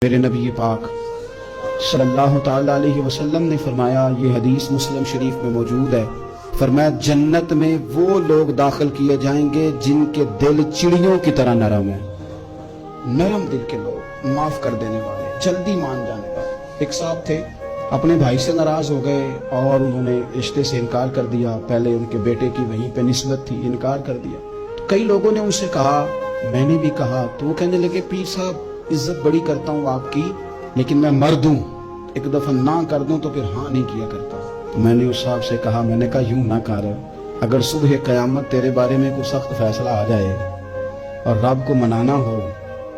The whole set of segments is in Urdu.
میرے نبی پاک صلی اللہ تعالی علیہ وسلم نے فرمایا، یہ حدیث مسلم شریف میں موجود ہے، فرمایا جنت میں وہ لوگ داخل کیے جائیں گے جن کے دل چڑیوں کی طرح نرم ہیں۔ نرم دل کے لوگ، معاف کر دینے والے، جلدی مان جانے والے۔ ایک صاحب تھے، اپنے بھائی سے ناراض ہو گئے اور انہوں نے رشتے سے انکار کر دیا۔ پہلے ان کے بیٹے کی وہیں پہ نسبت تھی، انکار کر دیا۔ تو کئی لوگوں نے ان سے کہا، میں نے بھی کہا، تو وہ کہنے لگے پیر صاحب عزت بڑی کرتا ہوں آپ کی، لیکن میں مرد ہوں، ایک دفعہ نہ کر دوں تو پھر ہاں نہیں کیا کرتا۔ تو میں نے اس صاحب سے کہا، میں نے کہا یوں نہ کر، اگر صبح قیامت تیرے بارے میں کوئی سخت فیصلہ آ جائے اور رب کو منانا ہو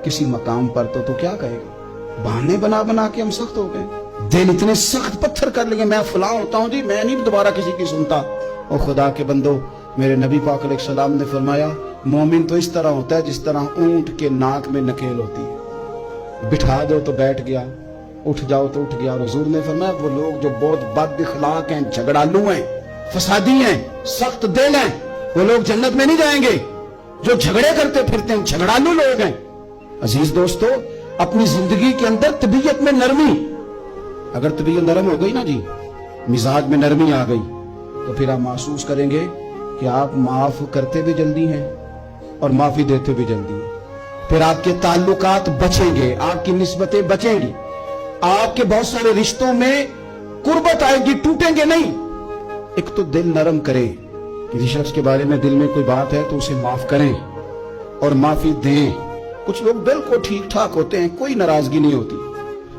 کسی مقام پر تو کیا کہے گا؟ بہانے بنا بنا کے ہم سخت ہو گئے، دل اتنے سخت پتھر کر لیے، میں فلاں ہوتا ہوں جی، میں نہیں دوبارہ کسی کی سنتا۔ اور خدا کے بندو، میرے نبی پاک علیہ السلام نے فرمایا، مومن تو اس طرح ہوتا ہے جس طرح اونٹ کے ناک میں نکیل ہوتی ہے، بٹھا دو تو بیٹھ گیا، اٹھ جاؤ تو اٹھ گیا۔ اور حضور نے فرمایا وہ لوگ جو بہت بد اخلاق ہیں، جھگڑالو ہیں، فسادی ہیں، سخت دل ہیں، وہ لوگ جنت میں نہیں جائیں گے۔ جو جھگڑے کرتے پھرتے ہیں، جھگڑالو لوگ ہیں۔ عزیز دوستو، اپنی زندگی کے اندر طبیعت میں نرمی، اگر طبیعت نرم ہو گئی نا جی، مزاج میں نرمی آ گئی، تو پھر آپ محسوس کریں گے کہ آپ معاف کرتے بھی جلدی ہیں اور معافی دیتے بھی جلدی ہیں۔ پھر آپ کے تعلقات بچیں گے، آپ کی نسبتیں بچیں گی، آپ کے بہت سارے رشتوں میں قربت آئے گی، ٹوٹیں گے نہیں۔ ایک تو دل نرم کریں، کسی شخص کے بارے میں دل میں کوئی بات ہے تو اسے معاف کریں اور معافی دیں۔ کچھ لوگ بالکل ٹھیک ٹھاک ہوتے ہیں، کوئی ناراضگی نہیں ہوتی،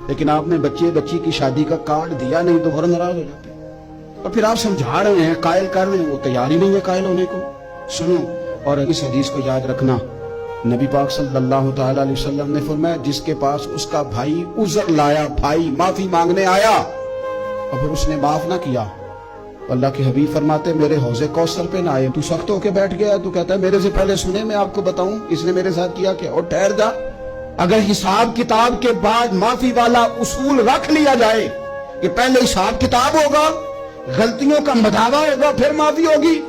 لیکن آپ نے بچی کی شادی کا کارڈ دیا نہیں تو فوراً ناراض ہو جاتے ہیں، اور پھر آپ سمجھا رہے ہیں، قائل کر رہے ہیں، وہ تیار ہی نہیں ہے قائل ہونے کو۔ سنو، اور اس حدیث کو یاد رکھنا، نبی پاک صلی اللہ تعالی علیہ وسلم نے فرمایا، جس کے پاس اس کا بھائی عذر لایا، بھائی معافی مانگنے آیا اور پھر اس نے معاف نہ کیا، اللہ کے حبیب فرماتے میرے حوض کوثر پہ نہ آئے۔ تو سخت ہو کے بیٹھ گیا، تو کہتا ہے میرے سے پہلے سنے، میں آپ کو بتاؤں اس نے میرے ساتھ کیا کیا، اور ٹھہر جا۔ اگر حساب کتاب کے بعد معافی والا اصول رکھ لیا جائے کہ پہلے حساب کتاب ہوگا، غلطیوں کا مداوع ہوگا، پھر معافی ہوگی،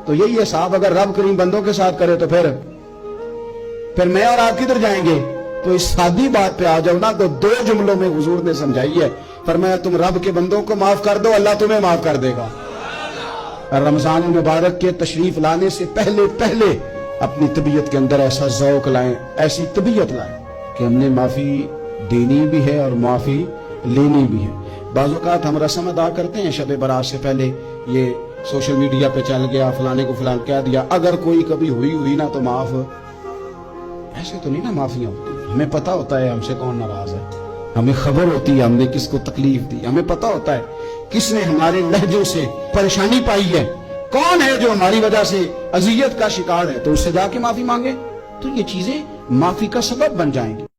تو یہی حساب اگر رب کریم بندوں کے ساتھ کرے تو پھر میں اور آپ کدھر جائیں گے؟ تو اس سادی بات پہ آ جاؤ نا، تو دو جملوں میں حضور نے سمجھائی ہے، فرمایا تم رب کے بندوں کو معاف کر دو، اللہ تمہیں معاف کر دے گا۔ رمضان المبارک کے تشریف لانے سے پہلے اپنی طبیعت کے اندر ایسا ذوق لائیں، ایسی طبیعت لائیں کہ ہم نے معافی دینی بھی ہے اور معافی لینی بھی ہے۔ بعض اوقات ہم رسم ادا کرتے ہیں شب برات سے پہلے، یہ سوشل میڈیا پہ چل گیا، فلانے کو فلان کہہ دیا، اگر کوئی کبھی ہوئی نا تو معاف، ایسے تو نہیں نا معافیاں ہوتی۔ ہمیں پتہ ہوتا ہے ہم سے کون ناراض ہے، ہمیں خبر ہوتی ہے ہم نے کس کو تکلیف دی، ہمیں پتہ ہوتا ہے کس نے ہمارے لہجوں سے پریشانی پائی ہے، کون ہے جو ہماری وجہ سے اذیت کا شکار ہے، تو اس سے جا کے معافی مانگے، تو یہ چیزیں معافی کا سبب بن جائیں گی۔